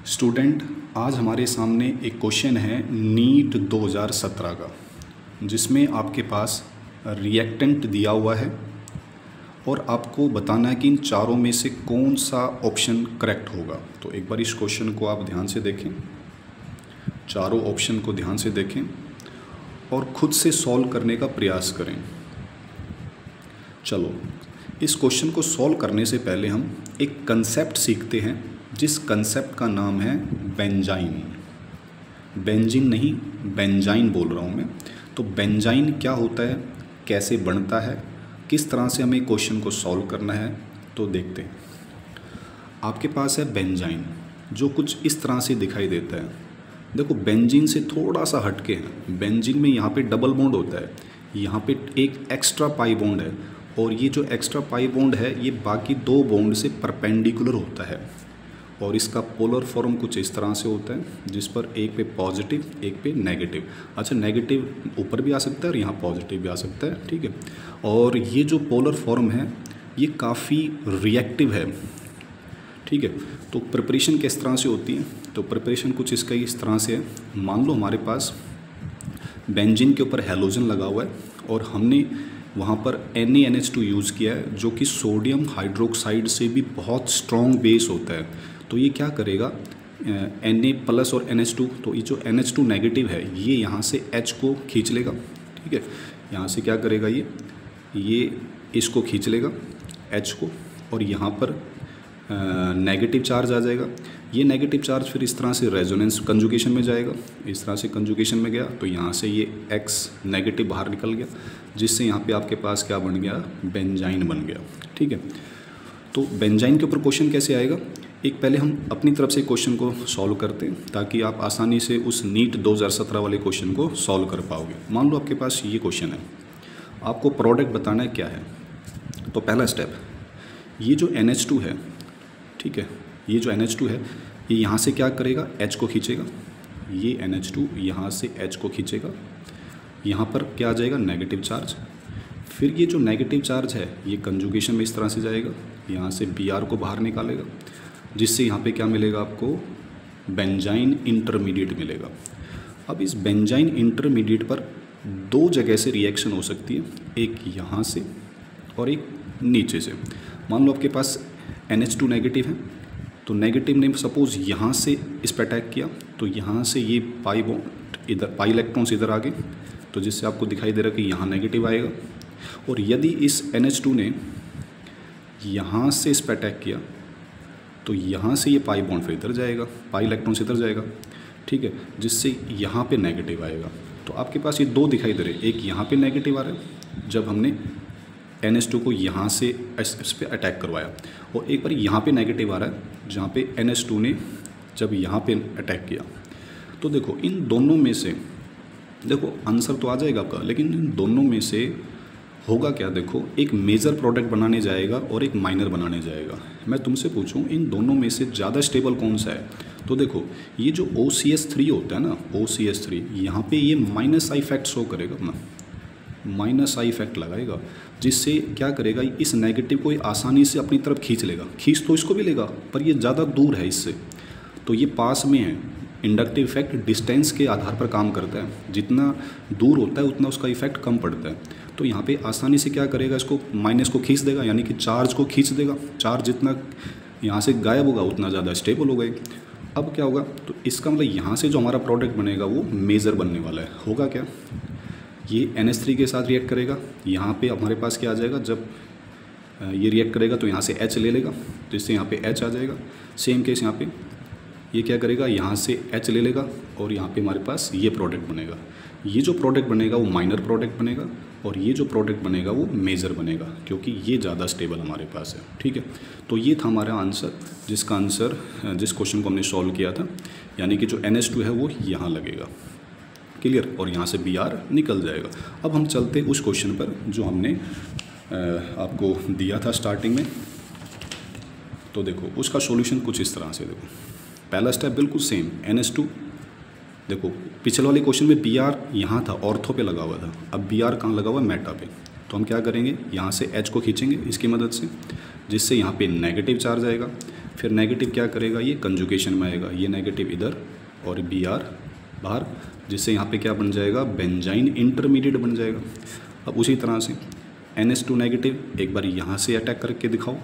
Student, आज हमारे सामने एक क्वेश्चन है नीट 2017 का, जिसमें आपके पास रिएक्टेंट दिया हुआ है और आपको बताना है कि इन चारों में से कौन सा ऑप्शन करेक्ट होगा। तो एक बार इस क्वेश्चन को आप ध्यान से देखें, चारों ऑप्शन को ध्यान से देखें और खुद से सॉल्व करने का प्रयास करें। चलो, इस क्वेश्चन को सॉल्व करने से पहले हम एक कंसेप्ट सीखते हैं, जिस कंसेप्ट का नाम है बेंजाइन। बेंजीन नहीं, बेंजाइन बोल रहा हूँ मैं। तो बेंजाइन क्या होता है, कैसे बनता है, किस तरह से हमें क्वेश्चन को सॉल्व करना है, तो देखते हैं। आपके पास है बेंजाइन, जो कुछ इस तरह से दिखाई देता है। देखो, बेंजीन से थोड़ा सा हटके है। बेंजीन में यहाँ पे डबल बॉन्ड होता है, यहाँ पे एक एक्स्ट्रा पाई बॉन्ड है, और ये जो एक्स्ट्रा पाई बॉन्ड है ये बाकी दो बॉन्ड से परपेंडिकुलर होता है, और इसका पोलर फॉर्म कुछ इस तरह से होता है, जिस पर एक पे पॉजिटिव एक पे नेगेटिव। अच्छा, नेगेटिव ऊपर भी आ सकता है और यहाँ पॉजिटिव भी आ सकता है, ठीक है। और ये जो पोलर फॉर्म है ये काफ़ी रिएक्टिव है, ठीक है। तो प्रिपरेशन किस तरह से होती है, तो प्रिपरेशन कुछ इसका इस तरह से है। मान लो हमारे पास बेंजीन के ऊपर हैलोजन लगा हुआ है और हमने वहाँ पर NaNH2 यूज़ किया है, जो कि सोडियम हाइड्रोक्साइड से भी बहुत स्ट्रॉन्ग बेस होता है। तो ये क्या करेगा, Na+ और NH2, तो ये जो NH2 नेगेटिव है ये यहाँ से H को खींच लेगा, ठीक है। यहाँ से क्या करेगा, ये इसको खींच लेगा H को, और यहाँ पर नेगेटिव चार्ज आ जाएगा। ये नेगेटिव चार्ज फिर इस तरह से रेजोनेंस कंजुगेशन में जाएगा, इस तरह से कंजुगेशन में गया तो यहाँ से ये X नेगेटिव बाहर निकल गया, जिससे यहाँ पे आपके पास क्या बन गया, बेंजाइन बन गया, ठीक है। तो बेंजाइन के ऊपर क्वेश्चन कैसे आएगा, एक पहले हम अपनी तरफ से क्वेश्चन को सॉल्व करते हैं, ताकि आप आसानी से उस नीट 2017 वाले क्वेश्चन को सॉल्व कर पाओगे। मान लो आपके पास ये क्वेश्चन है, आपको प्रोडक्ट बताना है क्या है। तो पहला स्टेप, ये जो NH2 है, ठीक है, ये जो NH2 है ये यहाँ से क्या करेगा, H को खींचेगा। ये NH2 यहाँ से H को खींचेगा, यहाँ पर क्या आ जाएगा, नेगेटिव चार्ज। फिर ये जो नेगेटिव चार्ज है ये कंजुगेशन में इस तरह से जाएगा, यहाँ से Br को बाहर निकालेगा, जिससे यहाँ पे क्या मिलेगा आपको, बेंजाइन इंटरमीडिएट मिलेगा। अब इस बेंजाइन इंटरमीडिएट पर दो जगह से रिएक्शन हो सकती है, एक यहाँ से और एक नीचे से। मान लो आपके पास NH2 नेगेटिव है, तो नेगेटिव ने सपोज़ यहाँ से इस पर अटैक किया, तो यहाँ से ये पाई बॉन्ड इधर, पाई इलेक्ट्रॉन्स इधर आ गए, तो जिससे आपको दिखाई दे रहा है कि यहाँ नेगेटिव आएगा। और यदि इस NH2 ने यहाँ से इस पर अटैक किया, तो यहाँ से ये पाई बॉन्ड फिर इधर जाएगा, पाई इलेक्ट्रॉन्स इधर जाएगा, ठीक है, जिससे यहाँ पे नेगेटिव आएगा। तो आपके पास ये दो दिखाई दे रहे हैं, एक यहाँ पे नेगेटिव आ रहा है जब हमने NH2 को यहाँ से इस पे अटैक करवाया, और एक बार यहाँ पे नेगेटिव आ रहा है जहाँ पे NH2 ने जब यहाँ पे अटैक किया। तो देखो, इन दोनों में से, देखो आंसर तो आ जाएगा आपका, लेकिन इन दोनों में से होगा क्या, देखो एक मेजर प्रोडक्ट बनाने जाएगा और एक माइनर बनाने जाएगा। मैं तुमसे पूछूं इन दोनों में से ज़्यादा स्टेबल कौन सा है, तो देखो ये जो OCS3 होता है ना, OCS3, यहाँ पे ये -I इफेक्ट शो करेगा ना, -I इफेक्ट लगाएगा, जिससे क्या करेगा, इस नेगेटिव को आसानी से अपनी तरफ खींच लेगा। खींच तो इसको भी लेगा, पर ये ज़्यादा दूर है इससे, तो ये पास में है। इंडक्टिव इफेक्ट डिस्टेंस के आधार पर काम करता है, जितना दूर होता है उतना उसका इफेक्ट कम पड़ता है। तो यहाँ पे आसानी से क्या करेगा, इसको माइनस को खींच देगा, यानी कि चार्ज को खींच देगा। चार्ज जितना यहाँ से गायब होगा उतना ज़्यादा स्टेबल हो गए। अब क्या होगा, तो इसका मतलब यहाँ से जो हमारा प्रोडक्ट बनेगा वो मेजर बनने वाला है। होगा क्या, ये NH3 के साथ रिएक्ट करेगा, यहाँ पे हमारे पास क्या आ जाएगा, जब ये रिएक्ट करेगा तो यहाँ से H ले लेगा, तो इससे यहाँ पे H आ जाएगा। सेम केस यहाँ पे ये क्या करेगा, यहाँ से H ले लेगा, और यहाँ पे हमारे पास ये प्रोडक्ट बनेगा। ये जो प्रोडक्ट बनेगा वो माइनर प्रोडक्ट बनेगा, और ये जो प्रोडक्ट बनेगा वो मेजर बनेगा, क्योंकि ये ज़्यादा स्टेबल हमारे पास है, ठीक है। तो ये था हमारा आंसर, जिसका आंसर जिस क्वेश्चन को हमने सॉल्व किया था, यानी कि जो NH2 है वो यहाँ लगेगा, क्लियर, और यहाँ से Br निकल जाएगा। अब हम चलते उस क्वेश्चन पर जो हमने आपको दिया था स्टार्टिंग में। तो देखो उसका सॉल्यूशन कुछ इस तरह से, देखो पहला स्टेप बिल्कुल सेम, NH2, देखो पिछले वाले क्वेश्चन में Br यहाँ था, ऑर्थो पे लगा हुआ था, अब Br कहाँ लगा हुआ है, मेटा पे। तो हम क्या करेंगे, यहाँ से H को खींचेंगे इसकी मदद से, जिससे यहाँ पे नेगेटिव चार्ज आएगा। फिर नेगेटिव क्या करेगा, ये कंजुगेशन में आएगा, ये नेगेटिव इधर और Br बाहर, जिससे यहाँ पे क्या बन जाएगा, बेंजाइन इंटरमीडिएट बन जाएगा। अब उसी तरह से NH2 नेगेटिव एक बार यहाँ से अटैक करके दिखाओ,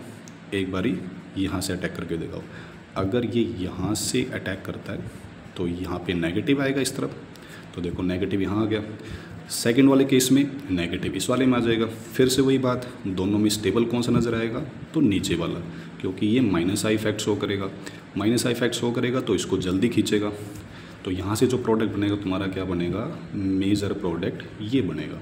एक बारी यहाँ से अटैक करके दिखाओ। अगर ये यहाँ से अटैक करता है तो यहाँ पे नेगेटिव आएगा इस तरफ, तो देखो नेगेटिव यहाँ आ गया। सेकंड वाले केस में नेगेटिव इस वाले में आ जाएगा। फिर से वही बात, दोनों में स्टेबल कौन सा नज़र आएगा, तो नीचे वाला, क्योंकि ये माइनस आई इफेक्ट शो करेगा। माइनस आई इफेक्ट शो करेगा तो इसको जल्दी खींचेगा, तो यहाँ से जो प्रोडक्ट बनेगा तुम्हारा क्या बनेगा, मेजर प्रोडक्ट ये बनेगा।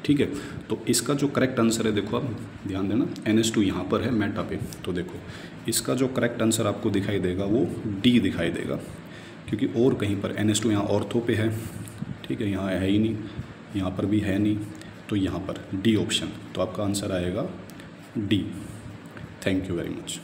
ठीक है, तो इसका जो करेक्ट आंसर है, देखो आप ध्यान देना, NH2 यहाँ पर है मेटा पे, तो देखो इसका जो करेक्ट आंसर आपको दिखाई देगा वो D दिखाई देगा, क्योंकि और कहीं पर NH2 यहाँ ऑर्थो पे है। ठीक है, यहाँ है ही नहीं, यहाँ पर भी है नहीं, तो यहाँ पर D ऑप्शन, तो आपका आंसर आएगा D। Thank you very much.